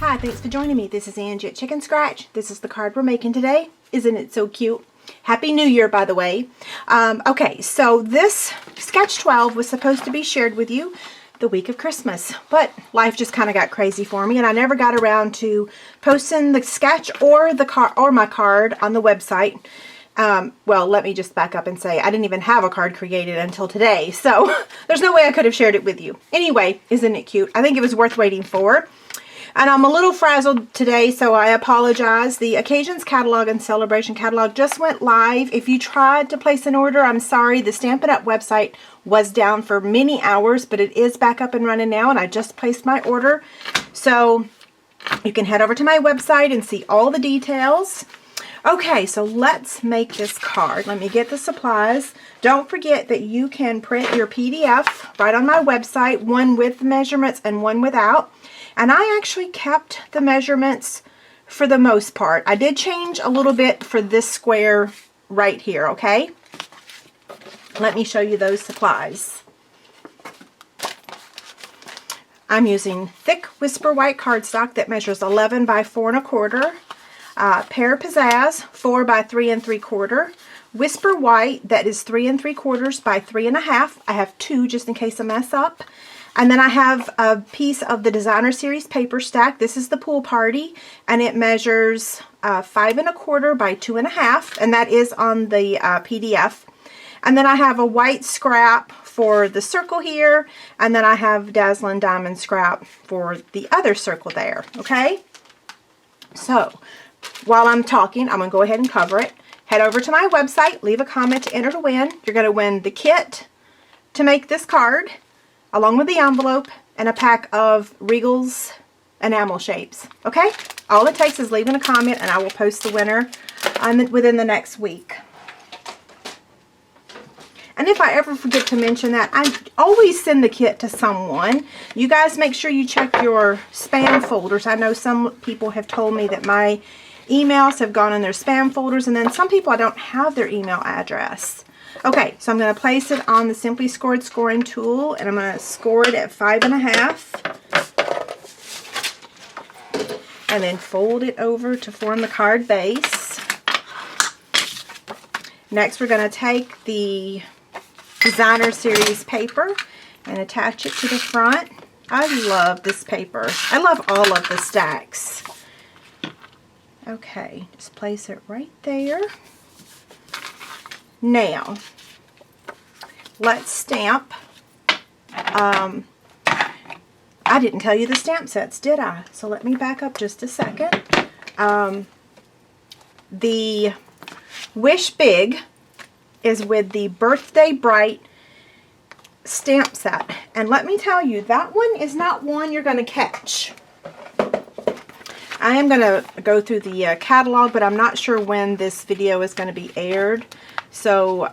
Hi, thanks for joining me. This is Angie at Chicken Scratch. This is the card we're making today. Isn't it so cute? Happy New Year, by the way. Okay, so this Sketch 12 was supposed to be shared with you the week of Christmas, but life just kind of got crazy for me, and I never got around to posting the sketch or my card on the website. Well, let me just back up and say I didn't even have a card created until today, so there's no way I could have shared it with you. Anyway, isn't it cute? I think it was worth waiting for. And I'm a little frazzled today, so I apologize. The Occasions Catalog and Celebration Catalog just went live. If you tried to place an order, I'm sorry. The Stampin' Up! Website was down for many hours, but it is back up and running now, and I just placed my order. So you can head over to my website and see all the details. Okay, so let's make this card. Let me get the supplies. Don't forget that you can print your PDF right on my website, one with the measurements and one without. And I actually kept the measurements for the most part. I did change a little bit for this square right here, okay? Let me show you those supplies. I'm using thick Whisper White cardstock that measures 11 by 4 1/4. Pear Pizzazz 4 by 3 3/4. Whisper White that is 3 3/4 by 3 1/2. I have two just in case I mess up. And then I have a piece of the Designer Series paper stack. This is the Pool Party, and it measures 5 1/4 by 2 1/2, and that is on the PDF. And then I have a white scrap for the circle here, and then I have Dazzling Diamond scrap for the other circle there, okay? So, while I'm talking, I'm going to go ahead and cover it. Head over to my website, leave a comment to enter to win. You're going to win the kit to make this card, along with the envelope and a pack of Regal's enamel shapes. Okay? All it takes is leaving a comment and I will post the winner within the next week. And if I ever forget to mention that, I always send the kit to someone. You guys make sure you check your spam folders. I know some people have told me that my emails have gone in their spam folders, and then some people I don't have their email address. Okay, so I'm going to place it on the Simply Scored scoring tool, and I'm going to score it at 5 1/2. And then fold it over to form the card base. Next, we're going to take the Designer Series paper and attach it to the front. I love this paper. I love all of the stacks. Okay, just place it right there. Now, let's stamp. I didn't tell you the stamp sets, did I? So let me back up just a second. The Wish Big is with the Birthday Bright stamp set. And let me tell you, that one is not one you're going to catch. I am going to go through the catalog, but I'm not sure when this video is going to be aired. So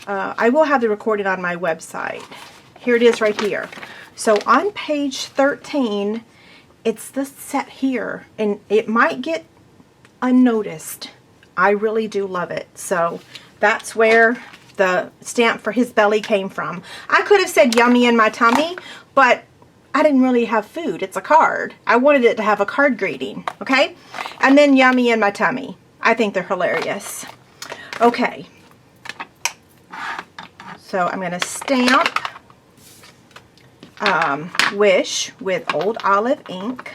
I will have the recording on my website. Here it is right here. So on page 13, it's this set here, and it might get unnoticed. I really do love it. So that's where the stamp for his belly came from. I could have said yummy in my tummy, but I didn't really have food. It's a card. I wanted it to have a card greeting, okay? And then yummy in my tummy. I think they're hilarious. Okay. So I'm going to stamp Wish with Old Olive ink.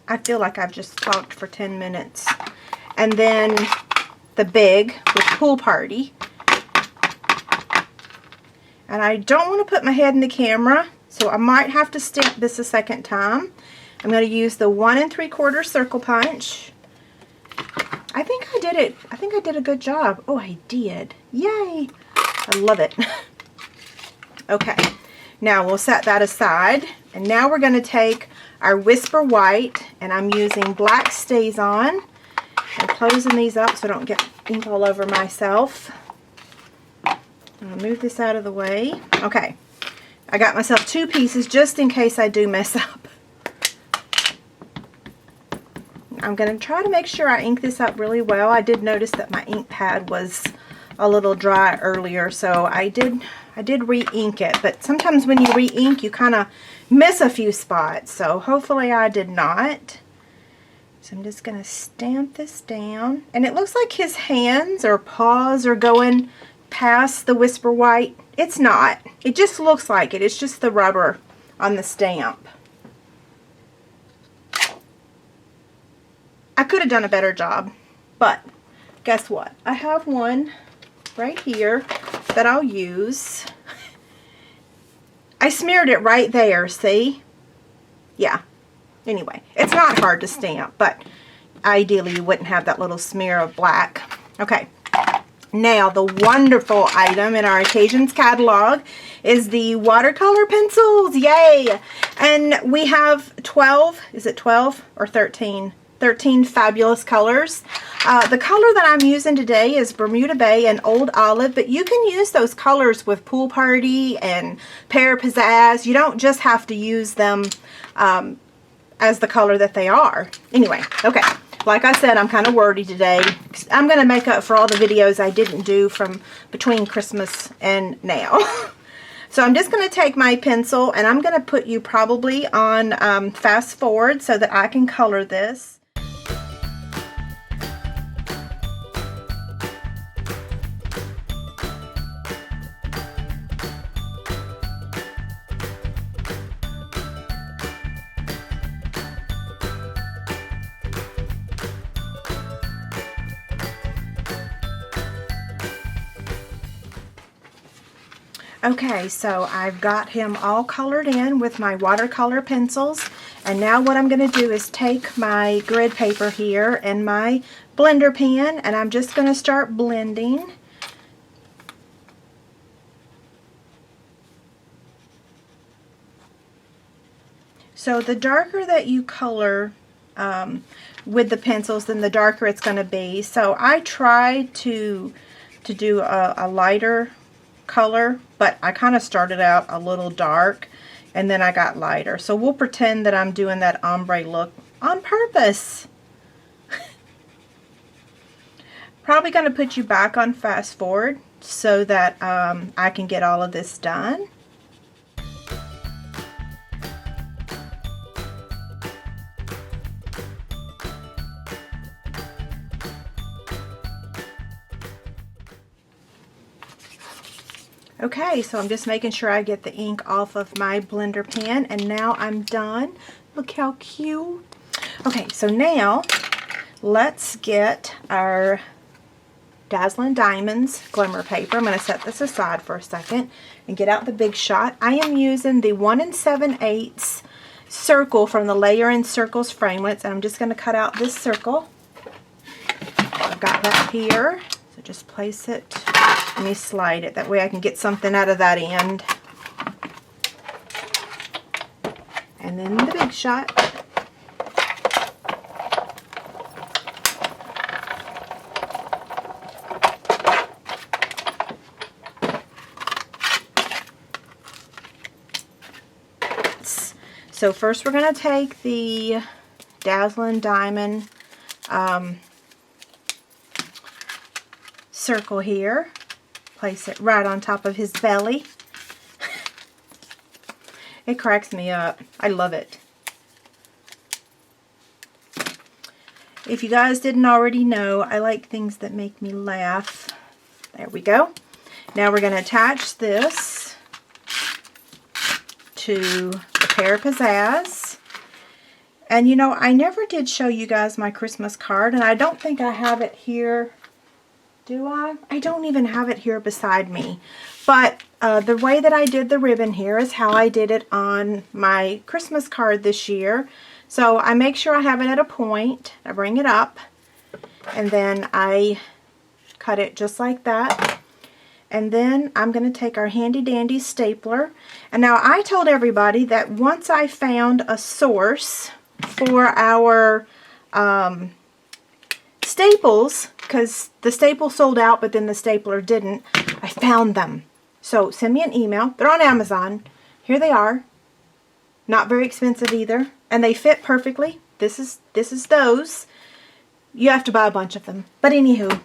I feel like I've just talked for 10 minutes. And then the Big with Pool Party. And I don't want to put my head in the camera, so I might have to stamp this a second time. I'm going to use the 1 3/4 circle punch. I think I did it. I think I did a good job. Oh, I did. Yay! I love it. Okay, now we'll set that aside. And now we're going to take our Whisper White, and I'm using black StazOn. I'm closing these up so I don't get ink all over myself. I'll move this out of the way. Okay, I got myself two pieces just in case I do mess up. I'm going to try to make sure I ink this up really well. I did notice that my ink pad was a little dry earlier, so I did re-ink it. But sometimes when you re-ink, you kind of miss a few spots, so hopefully I did not. So I'm just going to stamp this down. And it looks like his hands or paws are going past the Whisper White. It's not. It just looks like it. It's just the rubber on the stamp. I could have done a better job, but guess what? I have one right here that I'll use. I smeared it right there, see? Yeah. Anyway, it's not hard to stamp, but ideally you wouldn't have that little smear of black. Okay, now the wonderful item in our Occasions catalog is the watercolor pencils. Yay! And we have 12, is it 12 or 13? 13 fabulous colors. The color that I'm using today is Bermuda Bay and Old Olive, but you can use those colors with Pool Party and Pear Pizzazz. You don't just have to use them as the color that they are. Anyway, okay, like I said, I'm kind of wordy today. I'm going to make up for all the videos I didn't do from between Christmas and now. So I'm just going to take my pencil and I'm going to put you probably on fast forward so that I can color this. Okay, so I've got him all colored in with my watercolor pencils, and now what I'm going to do is take my grid paper here and my blender pen, and I'm just going to start blending. So the darker that you color with the pencils, then the darker it's going to be. So I try to do a lighter color, but I kind of started out a little dark and then I got lighter. So we'll pretend that I'm doing that ombre look on purpose. Probably going to put you back on fast forward so that I can get all of this done. Okay, so I'm just making sure I get the ink off of my blender pen, and now I'm done. Look how cute. Okay, so now let's get our Dazzling Diamonds glimmer paper. I'm going to set this aside for a second and get out the Big Shot. I am using the 1 7/8 circle from the Layer in Circles framelits, and I'm just going to cut out this circle. I've got that here, so just place it. Let me slide it, that way I can get something out of that end. And then the Big Shot. So first we're going to take the Dazzling Diamond circle here. Place it right on top of his belly. It cracks me up. I love it. If you guys didn't already know, I like things that make me laugh. There we go. Now we're going to attach this to the Pear Pizzazz. And you know, I never did show you guys my Christmas card, and I don't think I have it here. Do I? I don't even have it here beside me. But the way that I did the ribbon here is how I did it on my Christmas card this year. So I make sure I have it at a point. I bring it up. And then I cut it just like that. And then I'm going to take our handy dandy stapler. And now I told everybody that once I found a source for our staples, because the staple sold out but then the stapler didn't, I found them. So send me an email. They're on Amazon. Here they are. Not very expensive either, and they fit perfectly. This is those. You have to buy a bunch of them, but anywho.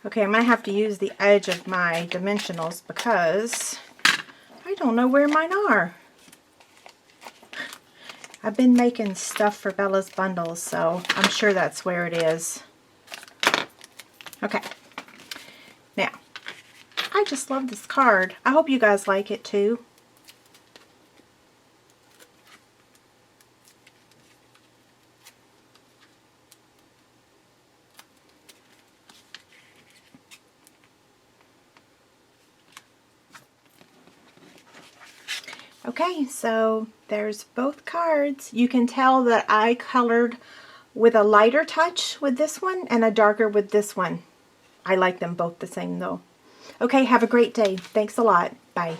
Okay, I'm going to have to use the edge of my dimensionals because I don't know where mine are. I've been making stuff for Bella's bundles, so I'm sure that's where it is. Okay. Now, I just love this card. I hope you guys like it too. Okay, so there's both cards. You can tell that I colored with a lighter touch with this one and a darker with this one. I like them both the same though. Okay, have a great day. Thanks a lot. Bye.